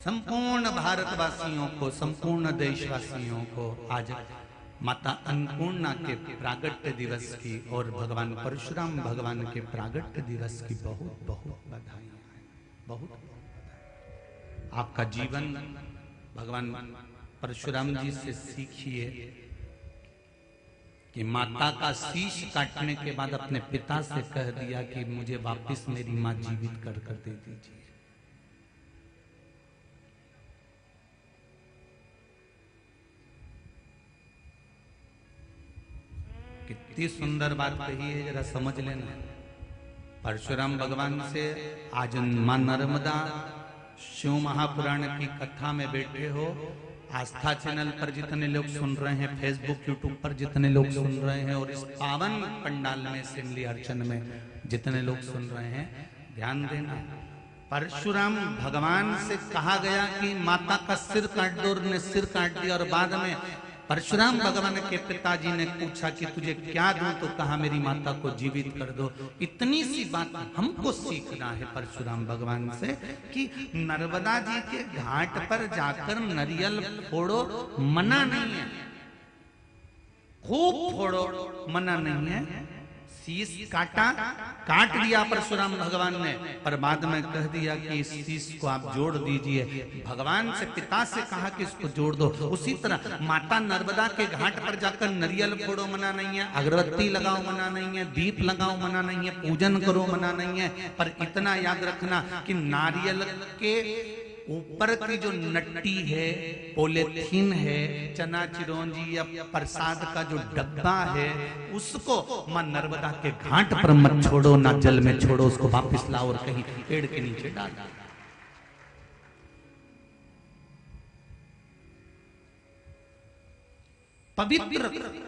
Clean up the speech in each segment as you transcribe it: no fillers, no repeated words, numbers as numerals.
संपूर्ण भारतवासियों को, संपूर्ण देशवासियों को आज माता अन्नपूर्णा के प्रागट्य दिवस की और भगवान परशुराम भगवान के प्रागट्य दिवस की बहुत बहुत बधाई, बहुत बधाई। आपका जीवन भगवान परशुराम जी से सीखिए कि माता का शीश काटने के बाद अपने पिता से कह दिया कि मुझे वापस मेरी मां जीवित कर दे दीजिए। कितनी सुंदर बात कही है, जरा समझ लेना। परशुराम भगवान से आज मां नर्मदा शिव महापुराण की कथा में बैठे हो। आस्था चैनल पर जितने लोग सुन रहे हैं, फेसबुक यूट्यूब पर जितने लोग सुन रहे हैं, और इस पावन पंडाल में सिमली अर्चन में जितने लोग सुन रहे हैं, ध्यान देना। परशुराम भगवान से कहा गया कि माता का सिर काट दो, ने सिर काट दिया। और बाद में परशुराम भगवान के पिताजी ने पूछा कि तुझे क्या दूं, तो कहा मेरी माता को जीवित कर दो। इतनी सी बात हमको सीखना है परशुराम भगवान से कि नर्मदा जी के घाट पर जाकर नारियल फोड़ो, मना नहीं है, खूब फोड़ो, मना नहीं है। शीश काट दिया परशुराम भगवान ने, पर बाद में कह दिया कि इस शीश को आप जोड़ दीजिए। भगवान से, पिता से कहा कि इसको जोड़ दो। उसी तरह माता नर्मदा के घाट पर जाकर नारियल फोड़ो, मना नहीं है, अगरबत्ती लगाओ, मना नहीं है, दीप लगाओ, मना नहीं है, पूजन करो, मना नहीं है। पर इतना याद रखना कि नारियल के ऊपर की जो नट्टी है, पॉलीथीन है, चना चिरौंजी या प्रसाद का जो डब्बा है, उसको मां नर्मदा के घाट पर मत छोड़ो, ना जल में छोड़ो, उसको वापस लाओ और कहीं पेड़ के नीचे डाल दो। पवित्र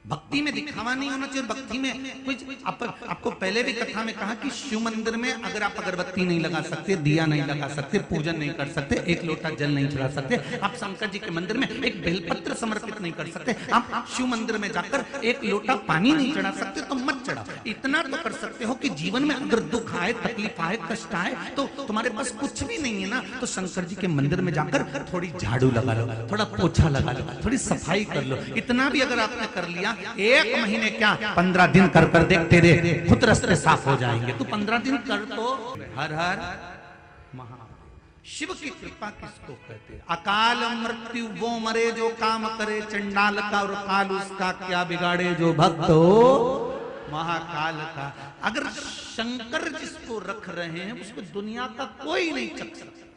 भक्ति में दिखावा नहीं होना चाहिए। भक्ति में कुछ आपको पहले भी कथा में कहा कि शिव मंदिर में अगर आप अगरबत्ती नहीं लगा सकते, दिया नहीं लगा सकते, पूजन नहीं कर सकते, एक लोटा जल नहीं चढ़ा सकते, आप शंकर जी के मंदिर में एक बेलपत्र समर्पित नहीं कर सकते, आप शिव मंदिर में जाकर एक लोटा पानी नहीं चढ़ा सकते, तो मत चढ़ाओ। इतना तो कर सकते हो कि जीवन में अगर दुख आए, तकलीफ आए, कष्ट आए, तो तुम्हारे पास कुछ भी नहीं है ना, तो शंकर जी के मंदिर में जाकर थोड़ी झाड़ू लगा लो, थोड़ा पोछा लगा लो, थोड़ी सफाई कर लो। इतना भी अगर आपने कर लिया, 1 महीने क्या 15 दिन कर देख, तेरे खुद रास्ते साफ हो जाएंगे। तू 15 दिन कर तो। हर हर महादेव। शिव की कृपा किसको कहते हैं? अकाल मृत्यु वो मरे जो काम करे, चंडाल का और काल उसका क्या बिगाड़े, जो भक्त हो महाकाल का। अगर शंकर जिसको रख रहे हैं, उसको दुनिया का कोई नहीं चख सकता।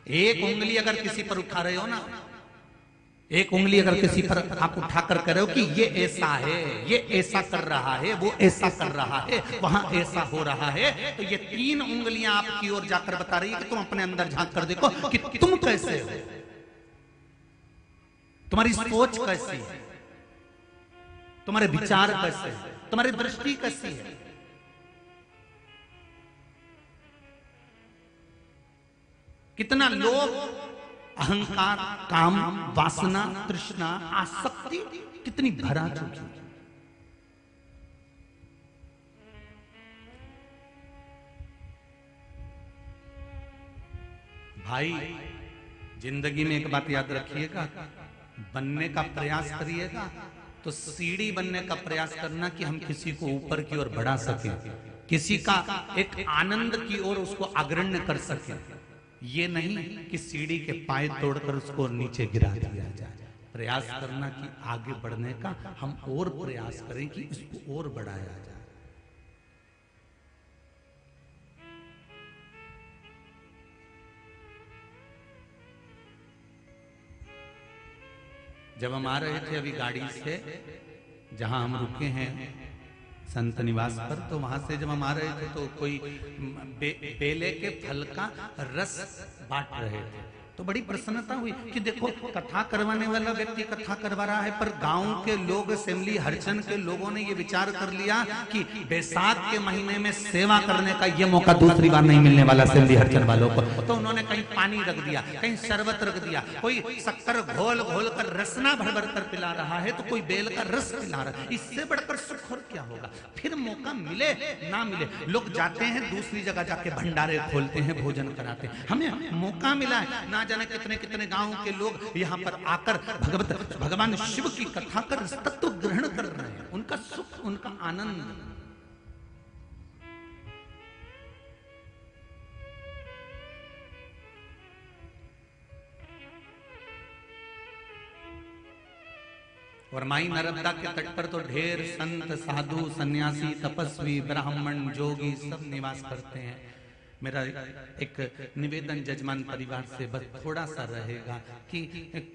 एक उंगली अगर किसी पर उठा रहे हो ना, एक उंगली अगर किसी पर आप उठाकर कह रहे हो कि ये ऐसा है, ये ऐसा कर रहा है, वो ऐसा कर रहा है, वहां ऐसा हो रहा है, तो ये 3 उंगलियां आपकी ओर जाकर बता रही है कि तुम अपने अंदर झांक कर देखो कि तुम कैसे हो, तुम्हारी सोच कैसी है, तुम्हारे विचार कैसे है, तुम्हारी दृष्टि कैसी है। कितना लोग अहंकार, काम, वासना, तृष्णा, आसक्ति कितनी भरा चुकी है। भाई, जिंदगी में एक बात याद रखिएगा, बनने का प्रयास करिएगा तो सीढ़ी बनने का प्रयास करना कि हम किसी को ऊपर की ओर बढ़ा सकें, किसी का एक आनंद की ओर उसको अग्रण्य कर सकें। ये नहीं कि सीढ़ी के पाए तोड़कर उसको नीचे गिरा दिया जाए। प्रयास करना कि आगे बढ़ने का हम और प्रयास करें कि इसको और बढ़ाया जाए। जब हम आ रहे थे अभी गाड़ी से, जहां हम रुके हैं संत निवास पर, तो वहां से जब हम आ रहे थे तो कोई बेले के फल का रस बांट रहे थे। तो बड़ी प्रसन्नता हुई कि देखो कथा करवाने वाला व्यक्ति कथा करवा रहा है, पर गांव के लोग, असेंबली हरचंद के लोगों ने ये विचार कर लिया कि बैसाख के महीने में सेवा करने का ये मौका दूसरी बार नहीं मिलने वाला असेंबली हरचंद वालों को। तो उन्होंने कहीं पानी रख दिया, कहीं शरबत रख दिया, कोई शक्कर घोल घोल कर रसना भर भर कर पिला रहा है, तो कोई बेल का रस पिला रहा है। इससे बढ़कर सुख और क्या होगा। फिर मौका मिले ना मिले, लोग जाते हैं दूसरी जगह जाके भंडारे खोलते हैं, भोजन कराते हैं। हमें मौका मिला है, ना जाने कितने कितने गांव के लोग यहाँ पर आकर भगवान शिव की कथा कर तत्व ग्रहण कर रहे हैं। उनका सुख, उनका आनंद। और माई नर्मदा के तट पर तो ढेर संत, साधु, सन्यासी, तपस्वी, ब्राह्मण, जोगी सब निवास करते हैं। मेरा एक निवेदन जजमान परिवार से बस थोड़ा सा रहेगा कि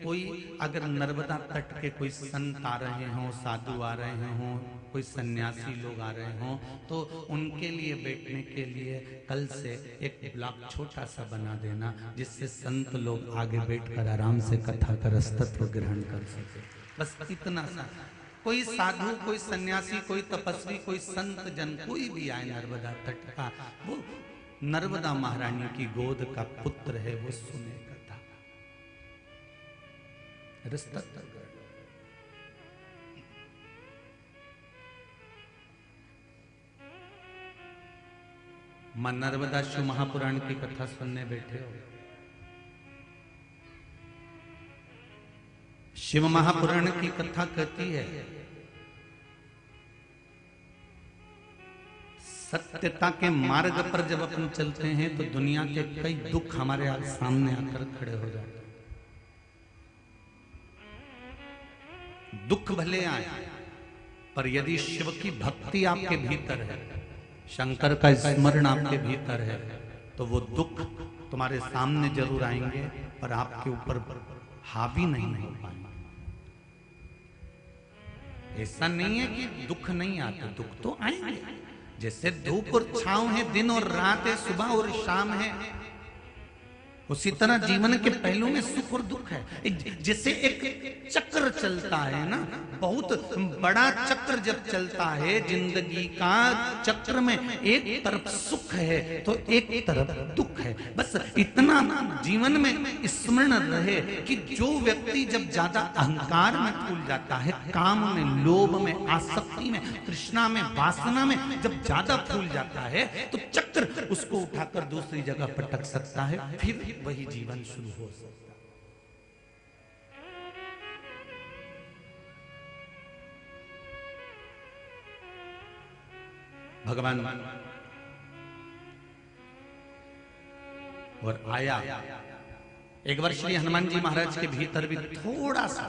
कोई अगर नर्मदा तट के कोई संत आ रहे हों, साधु आ रहे हों, कोई सन्यासी लोग आ रहे हों, तो उनके लिए बैठने के लिए कल से एक ब्लॉक छोटा सा बना देना, जिससे संत लोग आगे बैठकर आराम से कथा का रसतत्व ग्रहण कर सके। बस इतना सा। कोई साधु, कोई सन्यासी, कोई तपस्वी, कोई संत जन, कोई भी आए नर्मदा तट का, वो नर्मदा महारानी की गोद का पुत्र है, वो सुने कथा। मां नर्मदा शिव महापुराण की कथा सुनने बैठे हो। शिव महापुराण की कथा कहती है सत्यता के मार्ग पर जब अपन चलते हैं तो दुनिया के कई दुख हमारे सामने आकर खड़े हो जाते हैं। दुख भले आए, पर यदि शिव की भक्ति आपके भीतर है, शंकर का स्मरण आपके भीतर है, तो वो दुख तुम्हारे सामने जरूर आएंगे, पर आपके ऊपर हावी नहीं हो पाएंगे। ऐसा नहीं है कि दुख नहीं आते, दुख तो आएंगे। जैसे धूप और छांव है, दिन और रात है, सुबह और शाम है, उसी तरह जीवन के पहलू में सुख और दुख है। जैसे एक चक्र चलता है ना, बहुत बड़ा चक्र जब चलता है जिंदगी का, चक्र में एक तरफ सुख है तो एक तरफ दुख है। बस इतना जीवन में स्मरण रहे कि जो व्यक्ति जब ज्यादा अहंकार में फूल जाता है, काम में, लोभ में, आसक्ति में, तृष्णा में, वासना में जब ज्यादा फूल जाता है, तो चक्र उसको उठाकर दूसरी जगह पटक सकता है, फिर वही जीवन शुरू हो सकता है। भगवान और आया। एक बार श्री हनुमान जी महाराज के भीतर भी थोड़ा सा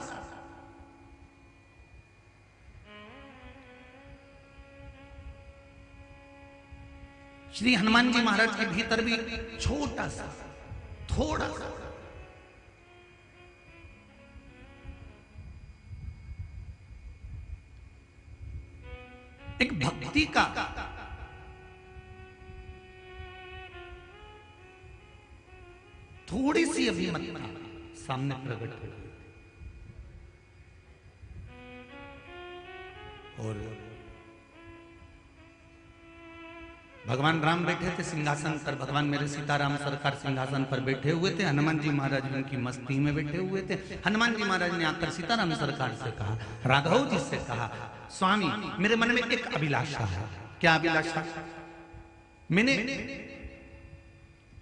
श्री हनुमान जी महाराज के भीतर भी छोटा सा, थोड़ा सा एक भक्ति का थोड़ी सी अभिमतता सामने प्रकट हो गई। और भगवान राम बैठे थे सिंहासन पर, भगवान मेरे सीताराम सरकार सिंहासन पर बैठे हुए थे, हनुमान जी महाराज उनकी मस्ती में बैठे हुए थे। हनुमान जी महाराज ने आकर सीताराम सरकार से कहा, राघव जी से कहा, स्वामी मेरे मन में एक अभिलाषा है। क्या अभिलाषा? मैंने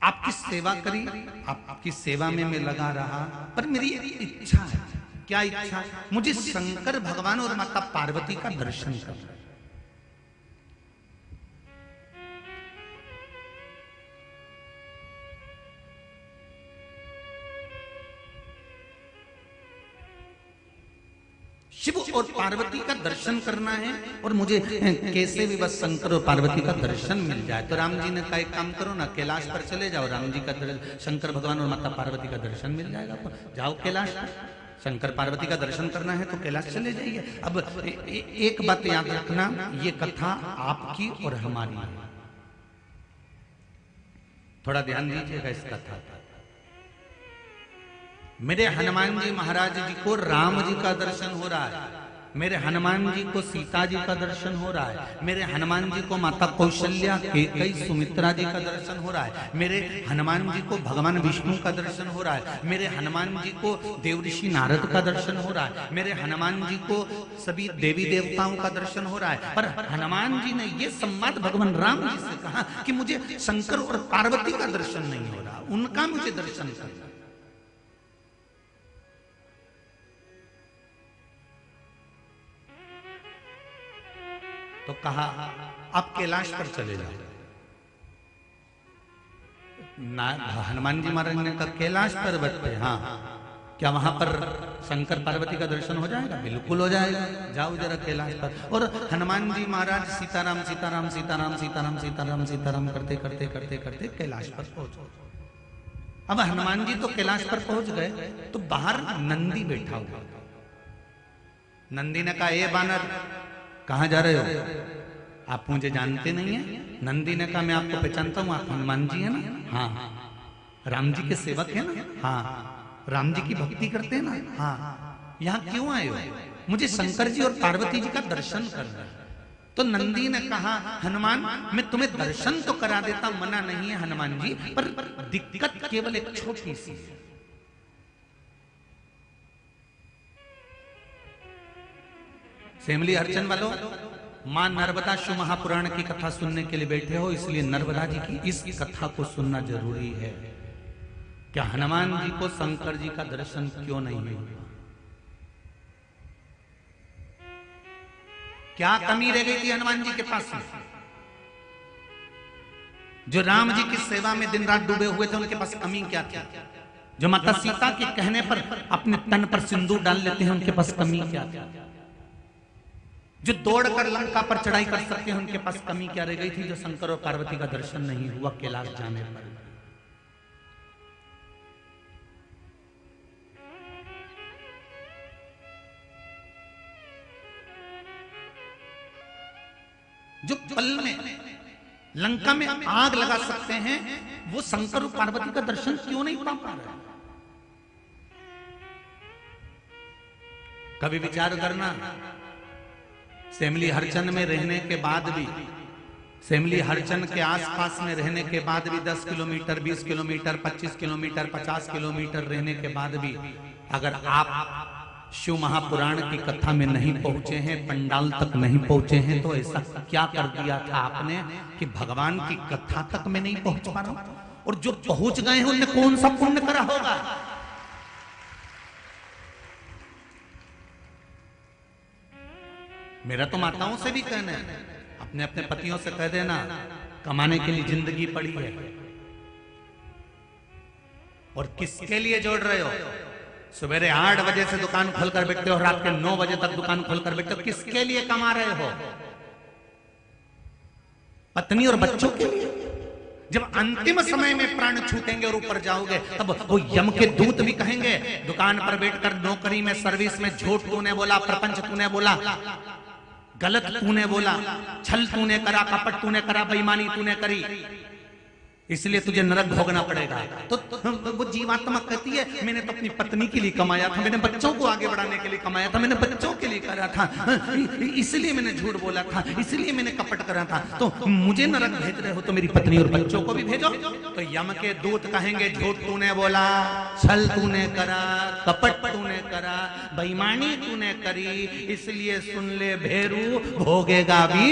आपकी सेवा करी, आपकी सेवा में मैं लगा रहा, पर मेरी एक इच्छा है। क्या इच्छा? मुझे शंकर भगवान और माता पार्वती का दर्शन करना। शिव और पार्वती का दर्शन करना है, और मुझे कैसे भी बस शंकर और पार्वती का दर्शन मिल जाए। तो राम जी ने कहा, एक काम करो ना, कैलाश पर चले जाओ, राम जी का शंकर भगवान और माता पार्वती का दर्शन मिल जाएगा। जाओ कैलाश पर, शंकर पार्वती का दर्शन करना है तो कैलाश चले जाइए। अब एक बात याद रखना, ये कथा आपकी और हमारी है, थोड़ा ध्यान दीजिएगा इस कथा का। मेरे हनुमान जी महाराज जी को राम जी का दर्शन हो रहा है, मेरे हनुमान जी को सीता जी का दर्शन हो रहा है, मेरे हनुमान जी को माता कौशल्या कैकेयी सुमित्रा जी का दर्शन हो रहा है, मेरे हनुमान जी को भगवान विष्णु का दर्शन हो रहा है, मेरे हनुमान जी को देवऋषि नारद का दर्शन हो रहा है, मेरे हनुमान जी को सभी देवी देवताओं का दर्शन हो रहा है। पर हनुमान जी ने यह संवाद भगवान राम जी से कहा कि मुझे शंकर और पार्वती का दर्शन नहीं हो रहा, उनका मुझे दर्शन करना। तो कहा आप कैलाश पर चले जाओ। हनुमान जी महाराज ने कहा कैलाश पर्वत पे, हाँ क्या वहां पर शंकर पार्वती का दर्शन हो जाएगा? बिल्कुल हो जाएगा, जाओ जरा कैलाश पर। और हनुमान जी महाराज सीताराम सीताराम सीताराम सीताराम सीताराम सीताराम करते करते करते करते कैलाश पर पहुंचे। अब हनुमान जी तो कैलाश पर पहुंच गए तो बाहर नंदी बैठा हुआ। नंदी ने कहा ए बानर कहां जा रहे हो? आप मुझे जानते नहीं है? नंदी ने कहा मैं आपको पहचानता हूं, आप हनुमान जी है ना? हाँ। राम जी के सेवक है ना? हाँ। राम जी की भक्ति करते हैं ना? हाँ। यहाँ क्यों आए हो? मुझे शंकर जी और पार्वती जी का दर्शन करना है। तो नंदी ने कहा हनुमान मैं तुम्हें दर्शन तो करा देता, मना नहीं है हनुमान जी, पर दिक्कत केवल एक छोटी सी है। सेमली अर्चन वालों, मां नर्मदा शिव महापुराण की कथा सुनने के लिए बैठे हो, इसलिए नर्मदा जी की इस कथा को सुनना जरूरी है। क्या हनुमान जी को शंकर जी का दर्शन क्यों नहीं हुआ? क्या कमी रह गई थी हनुमान जी के पास में? जो राम जी की सेवा में दिन रात डूबे हुए थे, उनके पास कमी क्या थी? जो माता सीता के कहने पर अपने तन पर सिंदूर डाल लेते हैं, उनके पास कमी क्या थी? जो दौड़कर लंका पर चढ़ाई कर सकते हैं, उनके पास कमी क्या रह गई थी? जो शंकर और पार्वती का दर्शन नहीं हुआ कैलाश जाने पर। जो पल में लंका में आग लगा सकते हैं, वो शंकर और पार्वती का दर्शन क्यों नहीं पा रहे? कभी विचार करना, सेमली हरचंद में रहने के बाद भी, सेमली हरचंद के आसपास में रहने के बाद भी 10 किलोमीटर 20 किलोमीटर 25 किलोमीटर 50 किलोमीटर रहने के बाद भी अगर आप शिव महापुराण की कथा में नहीं पहुंचे हैं, पंडाल तक नहीं पहुंचे हैं, तो ऐसा क्या कर दिया था आपने कि भगवान की कथा तक में नहीं पहुंच पा रहा हूं? और जो पहुंच गए हैं उन्हें कौन सा पुण्य करा होगा? मेरा तो माताओं से भी कहना है, अपने अपने पतियों से कह देना कमाने के लिए जिंदगी पड़ी है, और किसके लिए जोड़ रहे हो? सवेरे 8 बजे से दुकान खोलकर बैठते हो, रात के 9 बजे तक दुकान खोलकर बैठते हो, किसके लिए कमा रहे हो? पत्नी और बच्चों के लिए? जब अंतिम समय में प्राण छूटेंगे और ऊपर जाओगे, तब वो यम के दूत भी कहेंगे दुकान पर बैठकर नौकरी में सर्विस में झूठ तूने बोला, प्रपंच तूने बोला, गलत तूने बोला, छल तूने करा, कपट तूने करा, बेईमानी तूने करी, इसलिए तुझे नरक भोगना पड़ेगा। तो वो जीवात्मा कहती है मैंने तो अपनी पत्नी के लिए कमाया था, मैंने बच्चों को आगे बढ़ाने के लिए कमाया था, मैंने बच्चों के लिए करा था, इसलिए मैंने झूठ बोला था, इसलिए मैंने कपट करा था, तो मुझे नरक भेज रहे हो तो मेरी पत्नी और बच्चों को भी भेजो। तो यम के दूत कहेंगे झूठ तूने बोला, छल तूने करा, कपट तूने करा, बेईमानी तूने करी, इसलिए सुन ले भेरू भोगेगा भी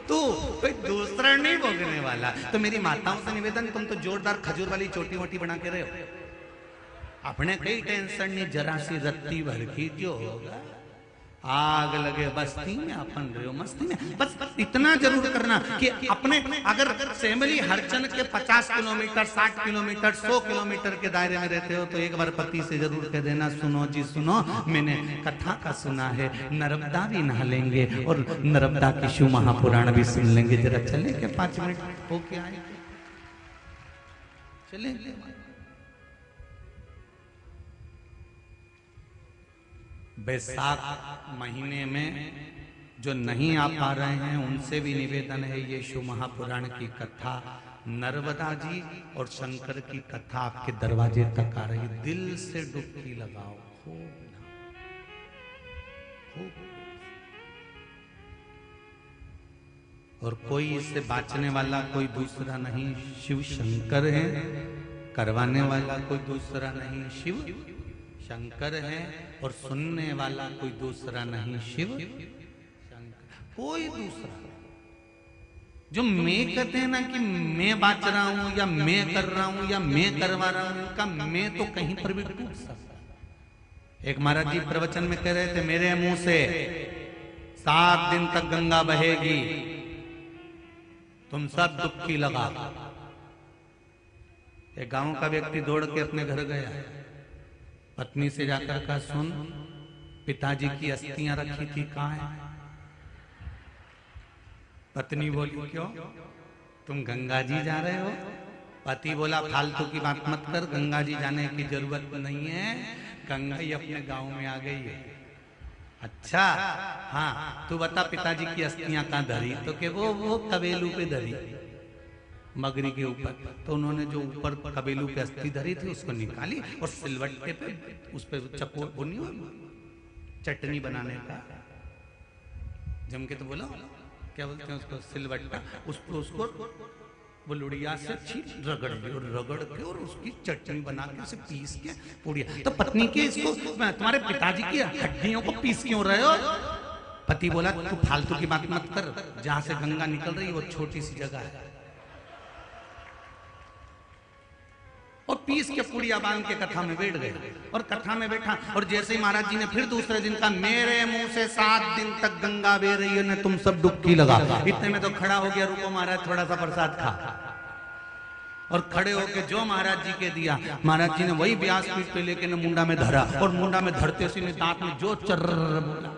तू, कोई दूसरा नहीं भोगने वाला। तो मेरी माताओं से निवेदन, तुम तो जोरदार खजूर वाली चोटी वोटी बना के रहे हो, अपने कई टेंशन नहीं, जरा सी रत्ती भर की जो होगा, आग लगे बस्ती में अपन रहे हो मस्ती में। बस इतना जरूर करना कि अपने अगर सेमली हरचंद के 50 किलोमीटर 60 किलोमीटर 100 किलोमीटर के दायरे में रहते हो, तो एक बार पति से जरूर कह देना सुनो जी सुनो, मैंने कथा का सुना है, नर्मदा भी नहा लेंगे और नर्मदा की शिव महापुराण भी सुन लेंगे, जरा चले के 5 मिनट होके आए, चले। बैसाख महीने में जो नहीं आ पा रहे हैं उनसे भी निवेदन है, ये शिव महापुराण की कथा नर्मदा जी और शंकर की कथा आपके दरवाजे तक आ रही, दिल से डुबकी लगाओ खूब खूब। और कोई इससे बाँचने वाला कोई दूसरा नहीं, शिव शंकर है। करवाने वाला कोई दूसरा नहीं, शिव शंकर है। और सुनने वाला कोई दूसरा नहीं, शिव शंकर। कोई दूसरा जो मैं कहते हैं ना कि मैं बाँच रहा हूं या मैं कर रहा हूं या मैं करवा रहा हूं, इनका मैं तो कहीं पर भी टूट सकता। एक महाराज जी प्रवचन में कह रहे थे, मेरे मुंह से 7 दिन तक गंगा बहेगी, तुम सब डुबकी लगा। एक गांव का व्यक्ति दौड़ के अपने घर गया, पत्नी से जाकर कहा, सुन पिताजी की अस्थियां रखी थी कहां है? पत्नी बोली, क्यों, तुम गंगा जी जा रहे हो? पति बोला, फालतू की बात मत कर, गंगा जी जाने की जरूरत नहीं है, गंगा ही अपने गांव में आ गई है। अच्छा, हाँ तू बता पिताजी की अस्थियां कहाँ धरी? तो के वो कबेलू पे धरी, मगरी के ऊपर। तो उन्होंने जो ऊपर कबेलू पे अस्थि धरी थी उसको निकाली और सिलवट्टे पे उस पर चकोर बुनी और चटनी बनाने का जम के, तो बोला क्या बोलते हैं उसको, सिलवट्टा। उसको वो लुड़िया से रगड़ के और उसकी चटनी बना के उसे पीस के पुड़िया। तो पत्नी के इसको, तुम्हारे पिताजी की हड्डियों को पीस क्यों रहे हो? पति बोला, तू फालतू की बात मत कर, जहां से गंगा निकल रही है वो छोटी सी जगह है। और पीस के पुड़िया बांध के कथा में बैठ गए। और कथा में बैठा, और जैसे ही महाराज जी ने फिर दूसरे दिन कहा, मेरे मुंह से 7 दिन तक गंगा बह रही है, तुम सब डुबकी लगा। इतने में तो खड़ा हो गया, रुको महाराज थोड़ा सा प्रसाद खा। और खड़े होके जो महाराज जी के दिया, महाराज जी ने वही व्यास पीठ पे लेके मुंडा में धरा। और मुंडा में धरते से दांत में जो चर्र बोला,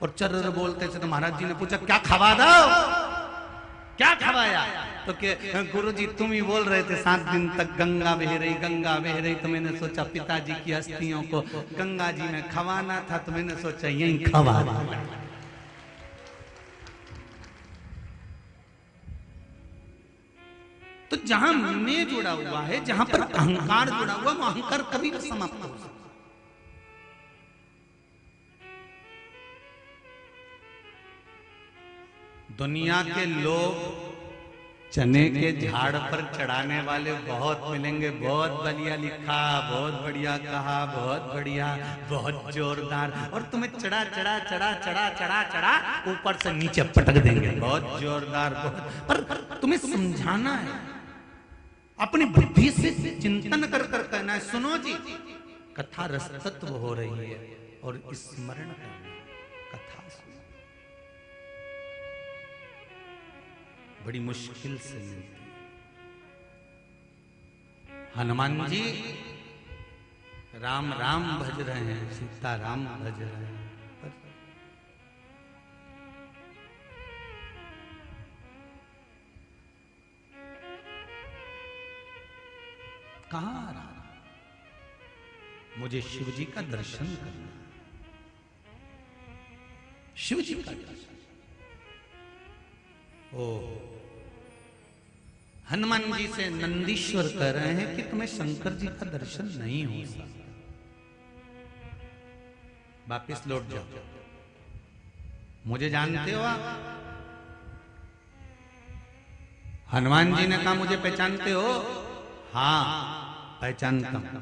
और चर्र बोलते से तो महाराज जी ने पूछा, क्या खवा दो, क्या खवाया? तो के गुरुजी तुम ही बोल रहे थे 7 दिन तक गंगा बह रही, गंगा बह रही। तो मैंने सोचा पिताजी की अस्थियों को गंगा जी में खवाना था, तो मैंने सोचा यही खवा। तो जहां मैं जुड़ा हुआ है, जहां पर अहंकार जुड़ा हुआ, वो अहंकार कभी भी समाप्त हो सकता। दुनिया के लोग चने के झाड़ पर चढ़ाने वाले बहुत मिलेंगे, बहुत बढ़िया लिखा, बहुत बढ़िया कहा, बहुत बढ़िया, बहुत जोरदार, और तुम्हें चढ़ा चढ़ा चढ़ा चढ़ा चढ़ा चढ़ा ऊपर से नीचे पटक देंगे, बहुत जोरदार। पर तुम्हें समझाना है, अपनी बुद्धि से चिंतन कर कर कहना है, सुनो जी कथा रसतत्व हो रही है और स्मरण करना, कथा बड़ी मुश्किल से मिलती है। हनुमान जी राम राम भज रहे हैं, सीता राम भज रहे हैं, पर कहां राम? मुझे शिव जी का दर्शन करना, शिव जी का दर्शन। ओ हनुमान जी से नंदीश्वर कह रहे हैं कि तुम्हें शंकर जी का दर्शन नहीं हो सकता, वापिस लौट जाओ, मुझे जानते हो आप? हनुमान जी ने कहा, मुझे पहचानते हो? हाँ पहचानता हूं।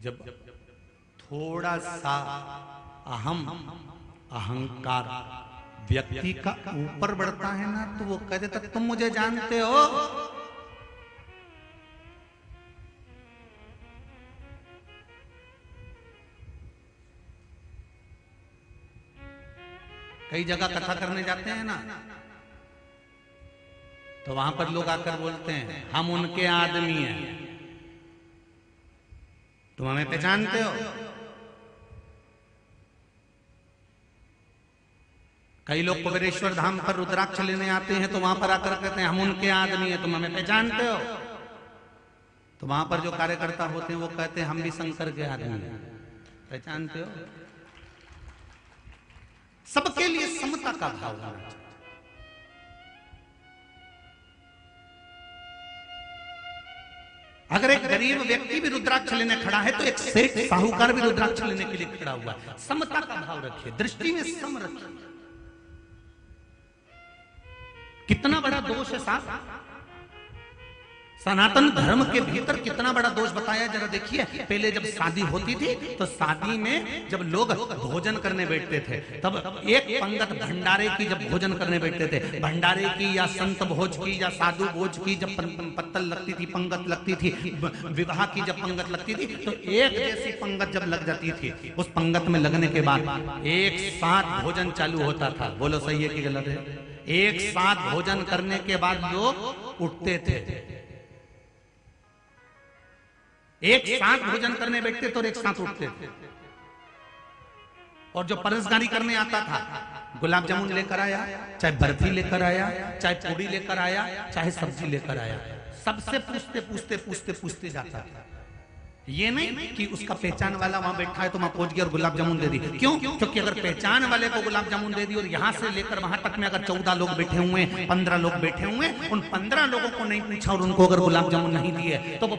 जब थोड़ा सा अहम अहंकार व्यक्ति का ऊपर बढ़ता है ना, तो वो कहते तक तुम मुझे जानते हो। कई जगह कथा करने जाते हैं ना, तो वहां पर लोग आकर बोलते हैं, हम उनके आदमी हैं, तुम हमें पहचानते हो? कई लोग कुबेरेश्वर धाम पर रुद्राक्ष लेने आते हैं, तो वहां पर आकर कहते हैं, हम उनके आदमी हैं, तुम हमें पहचानते हो? तो वहां पर जो कार्यकर्ता होते हैं वो कहते हैं, हम भी शंकर के आदमी हैं, पहचानते हो? सबके लिए समता का भाव होना चाहिए। अगर एक गरीब व्यक्ति भी रुद्राक्ष लेने खड़ा है तो एक सेठ साहूकार भी रुद्राक्ष लेने के लिए खड़ा हुआ है। समता का भाव रखिए, दृष्टि में सम रखिए। कितना बड़ा दोष है साहब, सनातन धर्म के भीतर कितना बड़ा दोष बताया, जरा देखिए। पहले जब शादी होती थी तो शादी में जब लोग भोजन करने बैठते थे तब एक पंगत भंडारे की, जब भोजन करने बैठते थे भंडारे की या संत भोज की या साधु भोज की जब पत्तल लगती थी, पंगत लगती थी, विवाह की जब पंगत लगती थी तो एक जैसी पंगत जब लग जाती थी, उस पंगत में लगने के बाद एक साथ भोजन चालू होता था। बोलो सही है कि गलत है? एक साथ भोजन करने के बाद लोग उठते थे, एक साथ भोजन करने बैठते तो एक साथ उठते थे। और जो परसगारी करने आता था, गुलाब जामुन लेकर आया, चाहे बर्फी लेकर आया, चाहे पूड़ी लेकर आया, चाहे सब्जी लेकर आया, सबसे पूछते पूछते पूछते पूछते जाता था। ये नहीं कि उसका पहचान वाला वहां बैठा है तो वहां पहुंच गया और गुलाब जामुन दे दी। क्यों? क्योंकि अगर पहचान वाले को गुलाब जामुन दे दी और यहां से लेकर वहां तक में अगर 14 लोग बैठे हुए, 15 लोग बैठे हुए, उन 15 लोगों को नहीं पूछा और उनको अगर गुलाब जामुन नहीं दिए तो वो